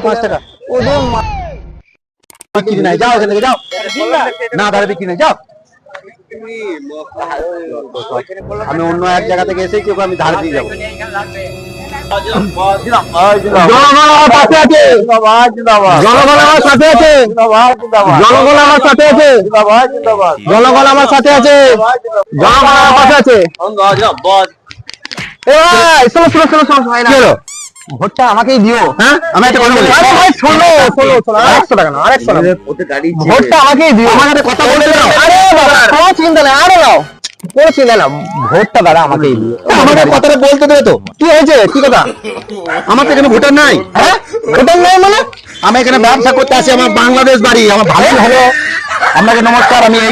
5 টাকা বিক্রি নাই, যাও এখান থেকে যাও, না ধারে বিক্রি নাই, যাও। আমি অন্য এক জায়গা থেকে এসেছি, ওকে আমি ধার দিয়ে যাবো। জনগণ আমার সাথে আছে, জনগণ আমার সাথে আছে, জনগণ আমার সাথে আছে, জনগণ আমার সাথে আছে, জনগণ আমার পাশে আছে। শোনো শোনো শোনো শোনো ভাই, ভোটটা আমাকেই দিও। হ্যাঁ, আমি একটা কথা বলি। আরে ভাই শোনো শোনো শোনো, 100 টাকা না, আরেকশো না, ভোটটা আমাকেই দিও। আমার সাথে কথা বলে দাও। আরে বাবা কোনো চিন্তা নেই, আরে নাও, কোনো চিন্তা না, ভোটটা দাদা আমাকেই দিও। আমাকে কথাটা বলতে দেবে তো। কি হয়েছে, কি কথা? আমার তো এখানে ভোটার নাই। হ্যাঁ, ভোটার নাই মানে? আমি এখানে ব্যবসা করতে আসি, আমার বাংলাদেশ বাড়ি, আমার ভালো হলো। আপনাকে নমস্কার, আমি এই